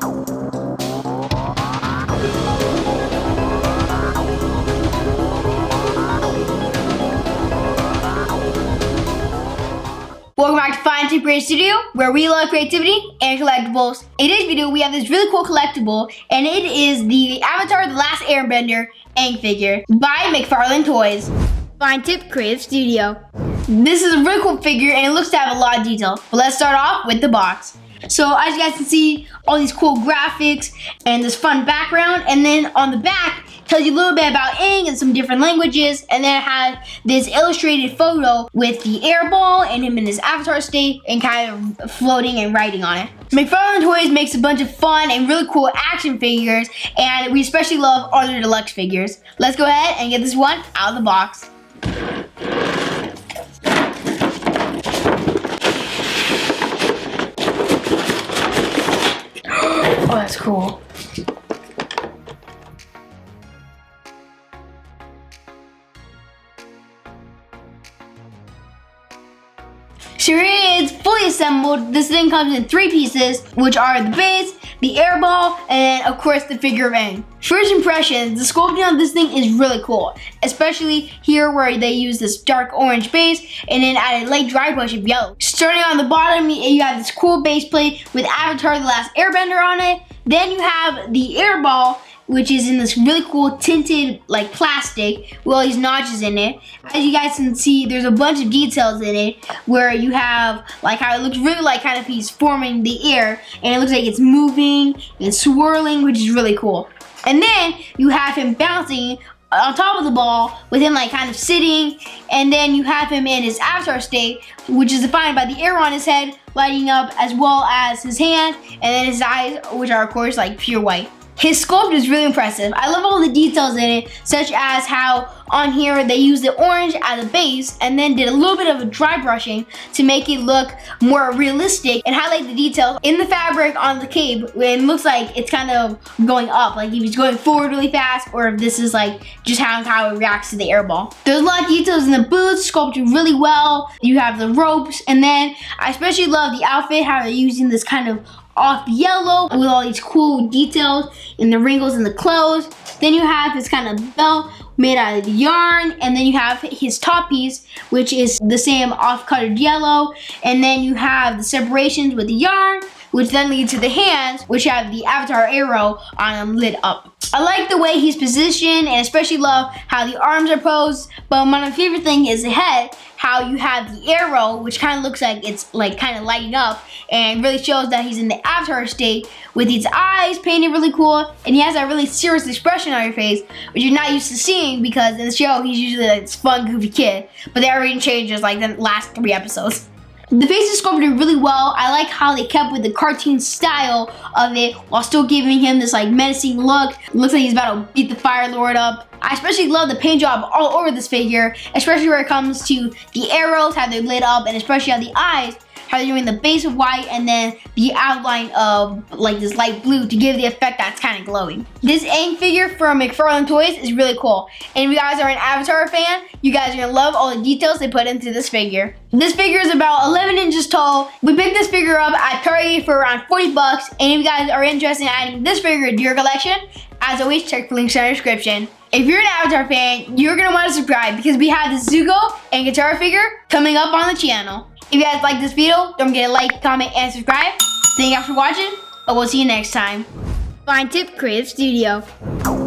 Welcome back to Fine Tip Creative Studio, where we love creativity and collectibles. In today's video, we have this really cool collectible, and it is the Avatar The Last Airbender Aang Figure by McFarlane Toys. Fine Tip Creative Studio. This is a really cool figure, and it looks to have a lot of detail. But let's start off with the box. So as you guys can see, all these cool graphics and this fun background, and then on the back, tells you a little bit about Aang in some different languages, and then it has this illustrated photo with the airball and him in his avatar state and kind of floating and writing on it. McFarlane Toys makes a bunch of fun and really cool action figures, and we especially love all their deluxe figures. Let's go ahead and get this one out of the box. Oh, that's cool. So here it is, fully assembled. This thing comes in 3 pieces, which are the base, the airball, and of course the figure of Aang. First impressions, the sculpting on this thing is really cool, especially here where they use this dark orange base and then add a light dry brush of yellow. Starting on the bottom, you have this cool base plate with Avatar The Last Airbender on it. Then you have the airball, which is in this really cool tinted like plastic with all these notches in it. As you guys can see, there's a bunch of details in it where you have like how it looks really like kind of he's forming the air, and it looks like it's moving and swirling, which is really cool. And then you have him bouncing on top of the ball with him like kind of sitting, and then you have him in his avatar state, which is defined by the air on his head lighting up, as well as his hand, and then his eyes, which are of course like pure white. His sculpt is really impressive. I love all the details in it, such as how on here they used the orange as a base and then did a little bit of a dry brushing to make it look more realistic and highlight the details in the fabric on the cape. It looks like it's kind of going up, like if he's going forward really fast, or if this is like just how it reacts to the airball. There's a lot of details in the boots, sculpted really well. You have the ropes, and then I especially love the outfit, how they're using this kind of off yellow with all these cool details in the wrinkles in the clothes. Then you have this kind of belt made out of yarn, and then you have his top piece, which is the same off-colored yellow, and then you have the separations with the yarn, which then lead to the hands, which have the avatar arrow on them lit up. I like the way he's positioned, and especially love how the arms are posed, but my favorite thing is the head, how you have the arrow, which kind of looks like it's like kind of lighting up, and really shows that he's in the avatar state with his eyes painted really cool, and he has that really serious expression on your face, which you're not used to seeing because in the show he's usually like this fun, goofy kid, but they already changed like the last 3 episodes. The face is sculpted really well. I like how they kept with the cartoon style of it while still giving him this like menacing look. It looks like he's about to beat the Fire Lord up. I especially love the paint job all over this figure, especially where it comes to the arrows, how they're lit up, and especially on the eyes, how they're doing the base of white and then the outline of like this light blue to give the effect that's kind of glowing. This Aang figure from McFarlane Toys is really cool. And if you guys are an Avatar fan, you guys are gonna love all the details they put into this figure. This figure is about 11 inches tall. We picked this figure up at Target for around 40 bucks. And if you guys are interested in adding this figure to your collection, as always, check the links in the description. If you're an Avatar fan, you're gonna want to subscribe because we have the Zuko and Guitar figure coming up on the channel. If you guys like this video, don't forget to like, comment, and subscribe. Thank you guys for watching, and we'll see you next time. Fine Tip Creative Studio.